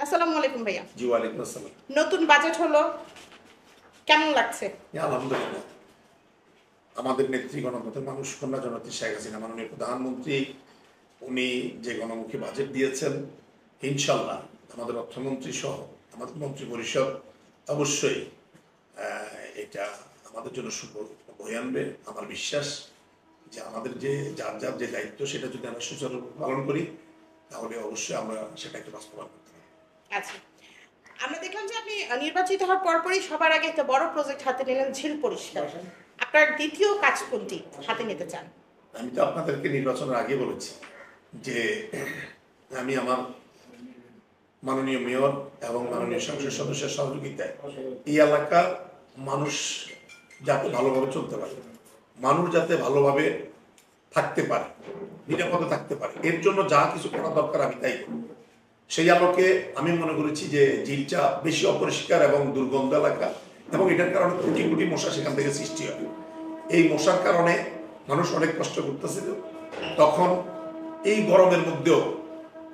আসসালামু আলাইকুম ভাইয়া। জি ওয়ালাইকুম আসসালাম। নতুন বাজেট হলো, কেমন লাগছে? আলহামদুলিল্লাহ, আমাদের নেত্রী গণতন্ত্রের মানুষ কন্যা জননেত্রী শেখ হাসিনা মাননীয় প্রধানমন্ত্রী উনি যে গণমুখী বাজেট দিয়েছেন, ইনশাল্লাহ আমাদের অর্থমন্ত্রী সহ আমাদের মন্ত্রী পরিষদ অবশ্যই এটা আমাদের জন্য শুভ বয়ে আনবে। আমার বিশ্বাস যে আমাদের যে যার যার যে দায়িত্ব সেটা যদি আমরা সুচারুরূপে পালন করি তাহলে অবশ্যই আমরা সেটাকে বাস্তবায়ন করতে পারি। আচ্ছা, আমরা দেখলাম যে আপনি নির্বাচিত হওয়ার পরপরই সবার আগে একটা বড় প্রজেক্ট হাতে নিলেন, ঝিল পরিষ্কার। আপনার দ্বিতীয় কাজ কোনটি হাতে নিতে চান? আমি তো আপনাদেরকে নির্বাচনের আগে বলেছি যে আমি আমার মাননীয় মেয়র এবং মাননীয় সংসদ সদস্যের সহযোগিতায় এই এলাকার মানুষ যাতে ভালোভাবে চলতে পারে, মানুষ যাতে ভালোভাবে থাকতে পারে, নিরাপদে থাকতে পারে, এর জন্য যা কিছু করা দরকার আমি তাই করব। সেই আলোকে আমি মনে করেছি যে ঝিলটা বেশি অপরিষ্কার এবং দুর্গন্ধ এলাকা এবং এটার কারণে কোটি কোটি মশা সেখান থেকে সৃষ্টি হয়। এই মশার কারণে মানুষ অনেক কষ্ট করতেছিল। তখন এই গরমের মধ্যেও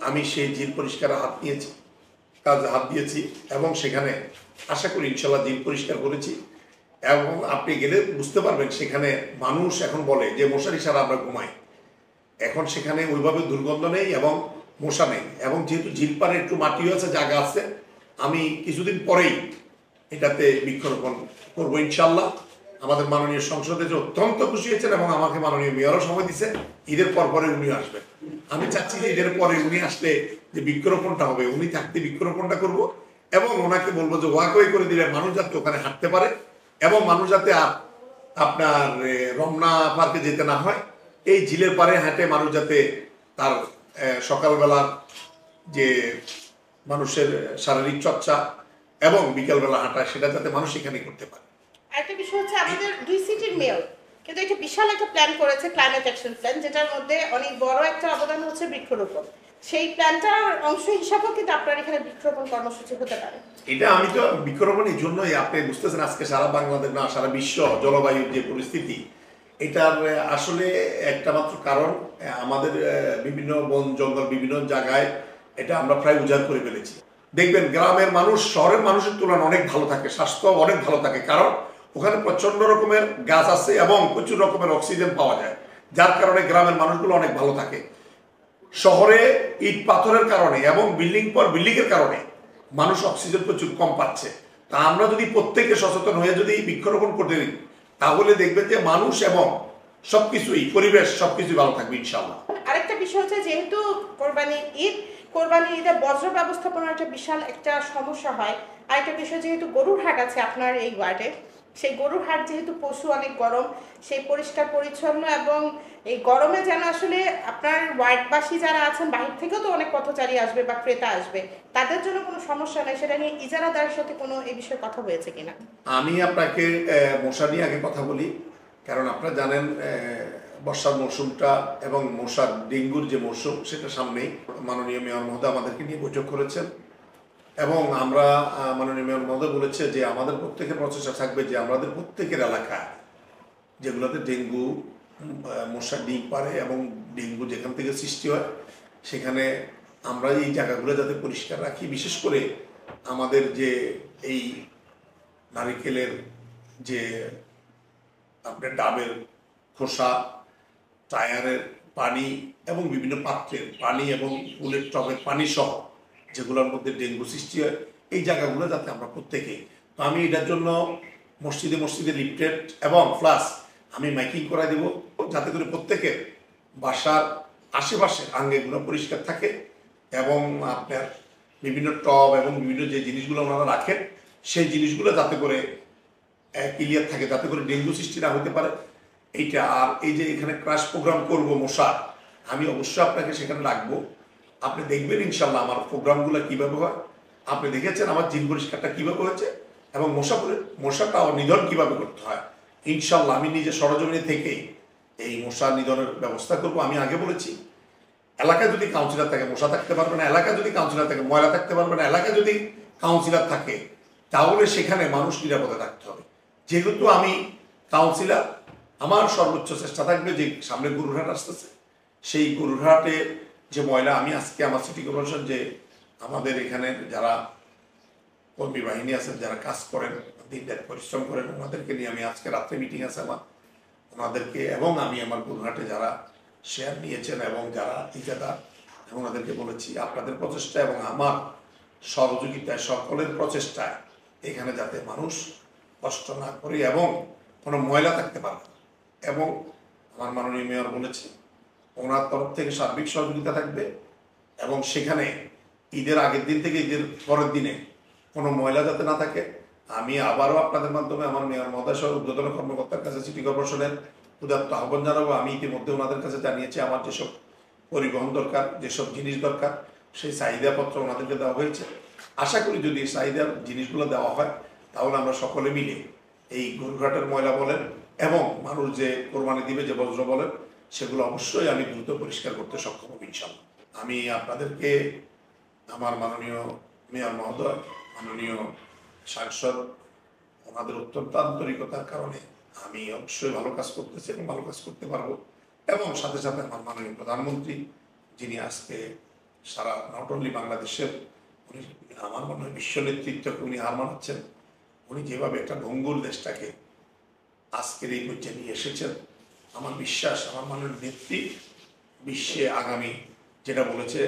আমি সেই ঝিল পরিষ্কারে হাত দিয়েছি এবং সেখানে আশা করি ইনশাল্লাহ ঝিল পরিষ্কার করেছি। এবং আপনি গেলে বুঝতে পারবেন সেখানে মানুষ এখন বলে যে মশারি ছাড়া আমরা ঘুমাই। এখন সেখানে ওইভাবে দুর্গন্ধ নেই এবং মশা নেই, এবং যেহেতু ঝিল পাড়ে একটু মাটিও আছে, জায়গা আছে, আমি কিছুদিন পরেই এটাতে বৃক্ষরোপণ করবো ইনশাল্লাহ। আমাদের মাননীয় সংসদে যে অত্যন্ত খুশি হয়েছেন এবং আমাকে মাননীয় মেয়রও সময় দিচ্ছে, ঈদের পরে উনি আসবেন। আমি চাচ্ছি যে ঈদের পরে উনি আসলে যে বৃক্ষরোপণটা হবে, উনি থাকতে বৃক্ষরোপণটা করব এবং ওনাকে বলবো যে ওয়াকওয়ে করে দিলে মানুষ যাতে ওখানে হাঁটতে পারে এবং মানুষ যাতে আপনার রমনা পার্কে যেতে না হয়, এই ঝিলের পারে হাঁটে মানুষ যাতে তার সকালবেলা যে মানুষের শারীরিক চর্চা এবং বিকালবেলা হাঁটা সেটা যাতে মানুষ এখানে করতে পারে। আরেকটা বিষয় হচ্ছে আমাদের দুই সিটির মেয়র কিন্তু একটা বিশাল একটা প্ল্যান করেছে, ক্লাইমেট অ্যাকশন প্ল্যান, যেটার মধ্যে অনেক বড় একটা অবদান হচ্ছে বৃক্ষরোপণ। সেই প্ল্যানটার অংশ হিসাবেও কিন্তু আপনার এখানে বৃক্ষরোপণ কর্মসূচি হতে পারে। এটা আমি তো বৃক্ষরোপণ এই জন্যই, আপনি বুঝতেছেন আজকে সারা বাংলাদেশ না সারা বিশ্ব জলবায়ুর যে পরিস্থিতি, এটার আসলে একটা মাত্র কারণ আমাদের বিভিন্ন বন জঙ্গল বিভিন্ন জায়গায় এটা আমরা প্রায় উজাড় করে ফেলেছি। দেখবেন গ্রামের মানুষ শহরের মানুষের তুলনায় অনেক ভালো থাকে, স্বাস্থ্য অনেক ভালো থাকে, কারণ ওখানে প্রচন্ড রকমের গাছ আছে এবং প্রচুর রকমের অক্সিজেন পাওয়া যায়, যার কারণে গ্রামের মানুষগুলো অনেক ভালো থাকে। শহরে ইট পাথরের কারণে এবং বিল্ডিং পর বিল্ডিং এর কারণে মানুষ অক্সিজেন প্রচুর কম পাচ্ছে। তা আমরা যদি প্রত্যেকে সচেতন হয়ে যদি বৃক্ষরোপণ করতে দিই তাহলে দেখবেন যে মানুষ এবং সবকিছুই পরিবেশ সবকিছু ভালো থাকবে ইনশাআল্লাহ। আরেকটা বিষয় হচ্ছে যেহেতু কোরবানি ঈদে বজ্র ব্যবস্থাপনার একটা বিশাল একটা সমস্যা হয়। আরেকটা বিষয় যেহেতু গরুর হাট আছে আপনার এই ওয়ার্ডে, সেই গরুর হাট যেহেতু পশু অনেক গরম, সেই পরিষ্কার পরিচ্ছন্ন এবং এই গরমে যেন আসলে আপনার ওয়ার্ডবাসী যারা আছেন বাহির থেকেও তো অনেক পথচারী আসবে বা ক্রেতা আসবে, তাদের জন্য কোনো সমস্যা নেই, সেটা নিয়ে ইজারাদারের সাথে কোনো এই বিষয়ে কথা হয়েছে কিনা? আমি আপনাকে মশা নিয়ে আগে কথা বলি, কারণ আপনারা জানেন বর্ষার মৌসুমটা এবং মশার ডেঙ্গুর যে মৌসুম সেটা সামনেই। মাননীয় মেয়র মহোদয় আমাদেরকে নিয়ে বৈঠক করেছেন এবং আমরা মাননীয় মেয়র মহোদয় বলেছে যে আমাদের প্রত্যেকের প্রচেষ্টা থাকবে যে আমাদের প্রত্যেকের এলাকা যেগুলোতে ডেঙ্গু মশা ডিম পারে এবং ডেঙ্গু যেখান থেকে সৃষ্টি হয় সেখানে আমরা এই জায়গাগুলো যাতে পরিষ্কার রাখি। বিশেষ করে আমাদের যে এই নারিকেলের যে আপনার ডাবের খোসা, টায়ারের পানি এবং বিভিন্ন পাত্রের পানি এবং ফুলের টবের পানি সহ যেগুলোর মধ্যে ডেঙ্গু সৃষ্টি হয়, এই জায়গাগুলো যাতে আমরা প্রত্যেকে, তো আমি এটার জন্য মসজিদে মসজিদে লিফটেড এবং প্লাস আমি মাইকিং করাই দেব যাতে করে প্রত্যেকের বাসার আশেপাশে আঙ্গিগুলো পরিষ্কার থাকে এবং আপনার বিভিন্ন টব এবং বিভিন্ন যে জিনিসগুলো ওনারা রাখেন সেই জিনিসগুলো যাতে করে ক্লিয়ার থাকে, যাতে করে ডেঙ্গু সৃষ্টি না হতে পারে এইটা। আর এই যে এখানে ক্রাশ প্রোগ্রাম করব মশা, আমি অবশ্যই আপনাকে সেখানে রাখবো। আপনি দেখবেন ইনশাল্লাহ আমার প্রোগ্রামগুলো কীভাবে হয়। আপনি দেখেছেন আমার ঝিল পরিষ্কারটা কীভাবে হয়েছে এবং মশাটাও নিধন কীভাবে করতে হয়। ইনশাল্লাহ আমি নিজে সরজমিনে থেকেই এই মশা নিধনের ব্যবস্থা করব। আমি আগে বলেছি এলাকায় যদি কাউন্সিলর থাকে মশা থাকতে পারবে না, এলাকায় যদি কাউন্সিলর থাকে ময়লা থাকতে পারবে না, এলাকায় যদি কাউন্সিলর থাকে তাহলে সেখানে মানুষ নিরাপদে থাকতে হবে। যেহেতু আমি কাউন্সিলর, আমার সর্বোচ্চ চেষ্টা থাকবে যে সামনে গরুরহাট আসতেছে, সেই গরুরহাটে যে ময়লা আমি আজকে আমার সিটি কর্পোরেশন যে আমাদের এখানে যারা কর্মী বাহিনী আছেন, যারা কাজ করেন, দিন রাত পরিশ্রম করেন, ওনাদেরকে নিয়ে আমি আজকে রাত্রে মিটিং আছে আমার, ওনাদেরকে এবং আমি আমার গরুহাটে যারা শেয়ার নিয়েছেন এবং যারা ঠিকাদার, এবং ওনাদেরকে বলেছি আপনাদের প্রচেষ্টা এবং আমার সহযোগিতায়, সকলের প্রচেষ্টায় এখানে যাতে মানুষ কষ্ট না করে এবং কোনো ময়লা থাকতে পারে। এবং আমার মাননীয় মেয়র বলেছে ওনার তরফ থেকে সার্বিক সহযোগিতা থাকবে এবং সেখানে ঈদের আগের দিন থেকে ঈদের পরের দিনে কোনো ময়লা যাতে না থাকে। আমি আবারও আপনাদের মাধ্যমে আমার মেয়র মহোদয় সহ ঊর্ধ্বতন কর্মকর্তার কাছে সিটি কর্পোরেশনের উদাত্ত আহ্বান জানাবো। আমি ইতিমধ্যে ওনাদের কাছে জানিয়েছি আমার যেসব পরিবহন দরকার, যেসব জিনিস দরকার, সেই চাহিদাপত্র ওনাদেরকে দেওয়া হয়েছে। আশা করি যদি এই চাহিদার জিনিসগুলো দেওয়া হয় তাহলে আমরা সকলে মিলে এই গরুঘাটের ময়লা বলেন এবং মানুষ যে কোরবানি দিবে যে বজ্র বলেন সেগুলো অবশ্যই আমি দ্রুত পরিষ্কার করতে সক্ষম হব ইনশাল্লাহ। আমি আপনাদেরকে আমার মাননীয় মেয়র মহোদয়, মাননীয় সাংসদ, ওনাদের অত্যন্ত আন্তরিকতার কারণে আমি অবশ্যই ভালো কাজ করতেছি এবং ভালো কাজ করতে পারবো। এবং সাথে সাথে আমার মাননীয় প্রধানমন্ত্রী, যিনি আজকে সারা নট অনলি বাংলাদেশের, উনি আমার মনে হয় বিশ্ব নেতৃত্বকে উনি হার মানাচ্ছেন। উনি যেভাবে একটা ভঙ্গুর দেশটাকে আজকের এই পর্যায়ে নিয়ে এসেছেন, আমার বিশ্বাস আমার মাননীয় নেত্রী বিশ্বে আগামী যেটা বলেছে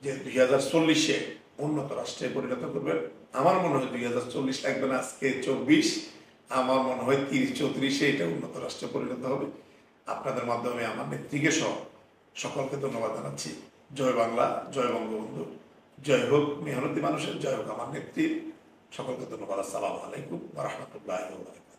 যে 2040-এ উন্নত রাষ্ট্রে পরিণত করবেন। আমার মনে হয় 2040 লাগবে না, আজকে 24, আমার মনে হয় 30-34-এ এটা উন্নত রাষ্ট্রে পরিণত হবে। আপনাদের মাধ্যমে আমার নেত্রীকে সহ সকলকে ধন্যবাদ জানাচ্ছি। জয় বাংলা, জয় বঙ্গবন্ধু, জয় হোক মেহনতি মানুষের, জয় হোক আমার নেত্রীর। সকলকে ধন্যবাদ। আসসালামু আলাইকুম ওয়া রাহমাতুল্লাহি ওয়া বারাকাতুহু।